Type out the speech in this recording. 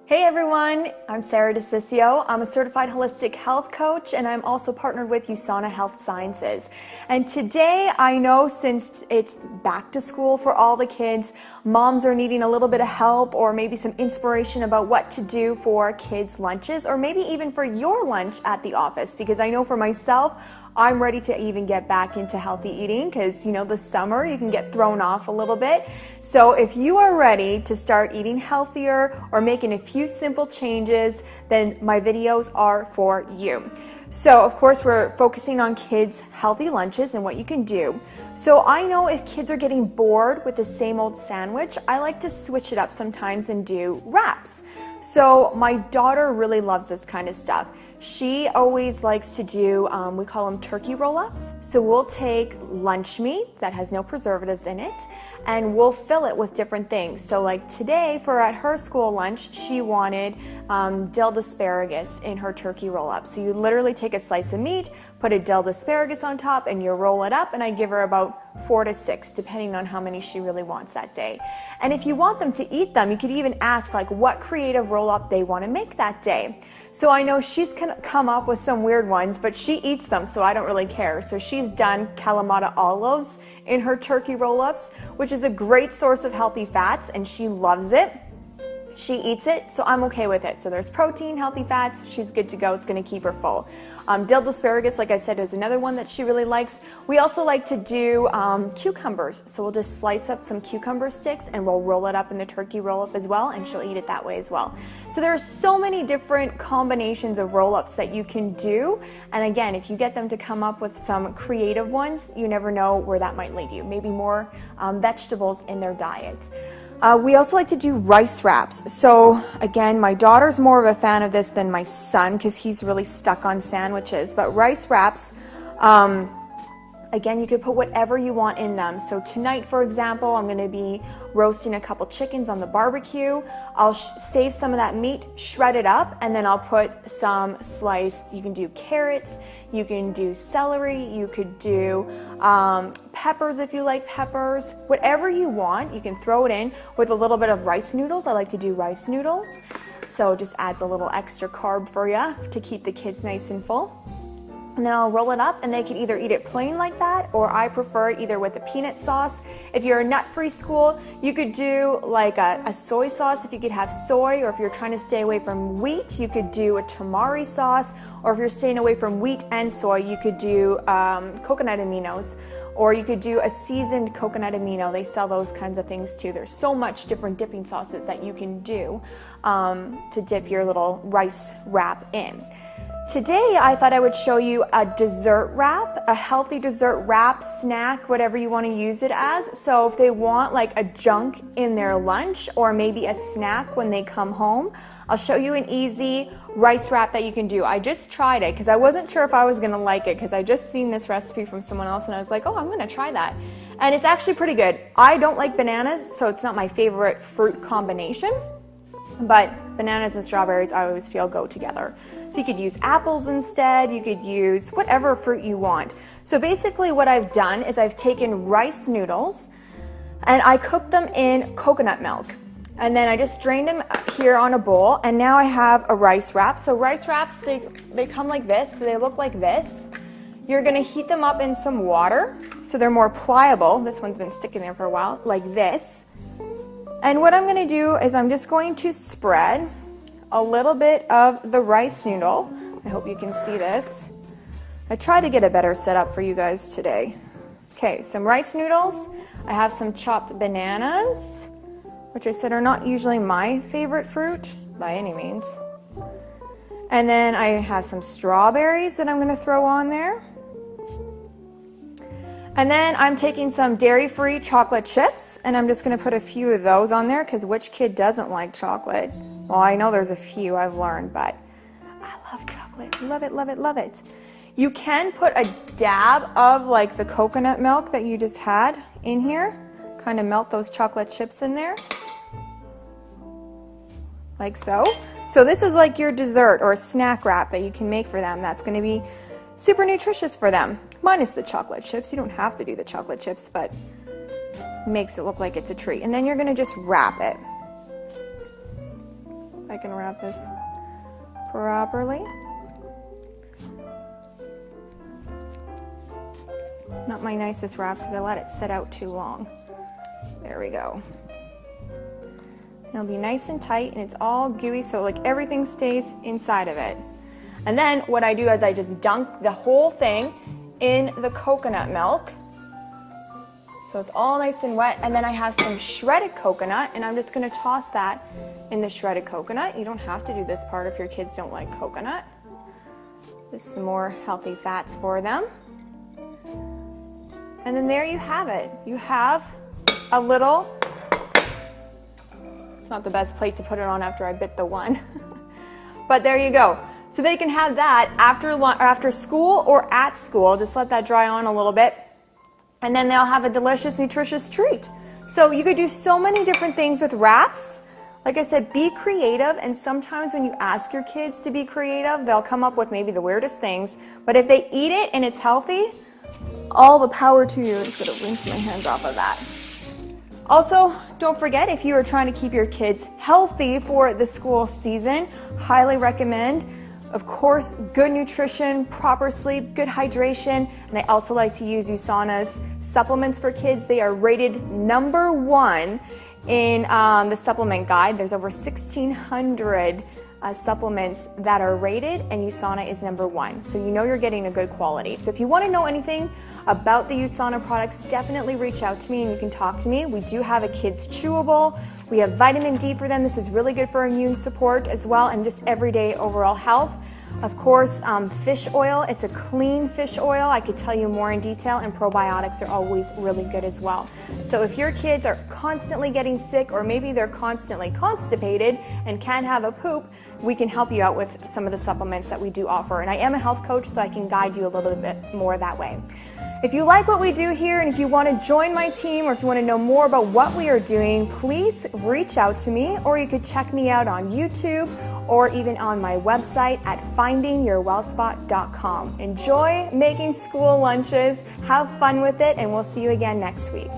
Hey everyone, I'm Sarah DeCiccio. I'm a certified holistic health coach and I'm also partnered with USANA Health Sciences. And today I know since it's back to school for all the kids, moms are needing a little bit of help or maybe some inspiration about what to do for kids' lunches or maybe even for your lunch at the office, because I know for myself, I'm ready to even get back into healthy eating because, the summer you can get thrown off a little bit. So if you are ready to start eating healthier or making a few simple changes, then my videos are for you. So of course we're focusing on kids' healthy lunches and what you can do. So I know if kids are getting bored with the same old sandwich, I like to switch it up sometimes and do wraps. So my daughter really loves this kind of stuff. She always likes to do, we call them turkey roll-ups. So we'll take lunch meat that has no preservatives in it, and we'll fill it with different things. So like today, at her school lunch, she wanted dilled asparagus in her turkey roll-up. So you literally take a slice of meat, put a dilled asparagus on top, and you roll it up, and I give her about 4 to 6, depending on how many she really wants that day. And if you want them to eat them, you could even ask what creative roll-up they want to make that day. So I know she's come up with some weird ones, but she eats them, so I don't really care. So she's done Kalamata olives in her turkey roll-ups, which is a great source of healthy fats, and she loves it. She eats it, so I'm okay with it. So there's protein, healthy fats, she's good to go. It's going to keep her full. Dilled asparagus, like I said, is another one that she really likes. We also like to do cucumbers. So we'll just slice up some cucumber sticks and we'll roll it up in the turkey roll-up as well, and she'll eat it that way as well. So there are so many different combinations of roll-ups that you can do. And again, if you get them to come up with some creative ones, you never know where that might lead you. Maybe more vegetables in their diet. We also like to do rice wraps. So again, my daughter's more of a fan of this than my son because he's really stuck on sandwiches. But rice wraps, again, you could put whatever you want in them. So tonight, for example, I'm going to be roasting a couple chickens on the barbecue. I'll save some of that meat, shred it up, and then I'll put some sliced, you can do carrots, you can do celery, you could do peppers if you like peppers. Whatever you want, you can throw it in with a little bit of rice noodles. I like to do rice noodles. So it just adds a little extra carb for you to keep the kids nice and full. And then I'll roll it up and they can either eat it plain like that, or I prefer it either with a peanut sauce. If you're a nut-free school, you could do like a soy sauce if you could have soy, or if you're trying to stay away from wheat, you could do a tamari sauce, or if you're staying away from wheat and soy, you could do coconut aminos, or you could do a seasoned coconut amino. They sell those kinds of things too. There's so much different dipping sauces that you can do to dip your little rice wrap in. Today, I thought I would show you a dessert wrap, a healthy dessert wrap, snack, whatever you want to use it as. So if they want like a junk in their lunch or maybe a snack when they come home, I'll show you an easy rice wrap that you can do. I just tried it because I wasn't sure if I was going to like it because I just seen this recipe from someone else and I was like, oh, I'm going to try that. And it's actually pretty good. I don't like bananas, so it's not my favorite fruit combination. But bananas and strawberries I always feel go together. So you could use apples instead, you could use whatever fruit you want. So basically what I've done is I've taken rice noodles and I cooked them in coconut milk. And then I just drained them here on a bowl, and now I have a rice wrap. So rice wraps, they come like this, so they look like this. You're gonna heat them up in some water so they're more pliable. This one's been sticking there for a while, like this. And what I'm going to do is I'm just going to spread a little bit of the rice noodle. I hope you can see this. I tried to get a better setup for you guys today. Okay, some rice noodles. I have some chopped bananas, which I said are not usually my favorite fruit by any means. And then I have some strawberries that I'm going to throw on there. And then I'm taking some dairy-free chocolate chips, and I'm just going to put a few of those on there because which kid doesn't like chocolate? Well, I know there's a few I've learned, but I love chocolate. Love it, love it, love it. You can put a dab of like the coconut milk that you just had in here. Kind of melt those chocolate chips in there. Like so. So this is like your dessert or a snack wrap that you can make for them. That's going to be super nutritious for them. Minus the chocolate chips. You don't have to do the chocolate chips, but makes it look like it's a treat. And then you're going to just wrap it. I can wrap this properly. Not my nicest wrap because I let it sit out too long. There we go. It'll be nice and tight and it's all gooey, so like everything stays inside of it. And then what I do is I just dunk the whole thing in the coconut milk. So it's all nice and wet, and then I have some shredded coconut, and I'm just gonna toss that in the shredded coconut. You don't have to do this part if your kids don't like coconut. Just some more healthy fats for them. And then there you have it. You have a little, it's not the best plate to put it on after I bit the one, but there you go. So they can have that after school or at school. Just let that dry on a little bit. And then they'll have a delicious, nutritious treat. So you could do so many different things with wraps. Like I said, be creative, and sometimes when you ask your kids to be creative, they'll come up with maybe the weirdest things. But if they eat it and it's healthy, all the power to you. I'm just gonna rinse my hands off of that. Also, don't forget, if you are trying to keep your kids healthy for the school season, highly recommend, of course, good nutrition, proper sleep, good hydration, and I also like to use USANA's supplements for kids. They are rated #1 in the supplement guide. There's over 1,600 supplements that are rated, and USANA is #1. So you know you're getting a good quality. So if you want to know anything about the USANA products, definitely reach out to me and you can talk to me. We do have a kids chewable. We have vitamin D for them. This is really good for immune support as well, and just everyday overall health. Of course, fish oil, it's a clean fish oil. I could tell you more in detail, and probiotics are always really good as well. So if your kids are constantly getting sick, or maybe they're constantly constipated and can't have a poop, we can help you out with some of the supplements that we do offer. And I am a health coach, so I can guide you a little bit more that way. If you like what we do here, and if you want to join my team, or if you want to know more about what we are doing, please reach out to me, or you could check me out on YouTube or even on my website at findingyourwellspot.com. Enjoy making school lunches, have fun with it, and we'll see you again next week.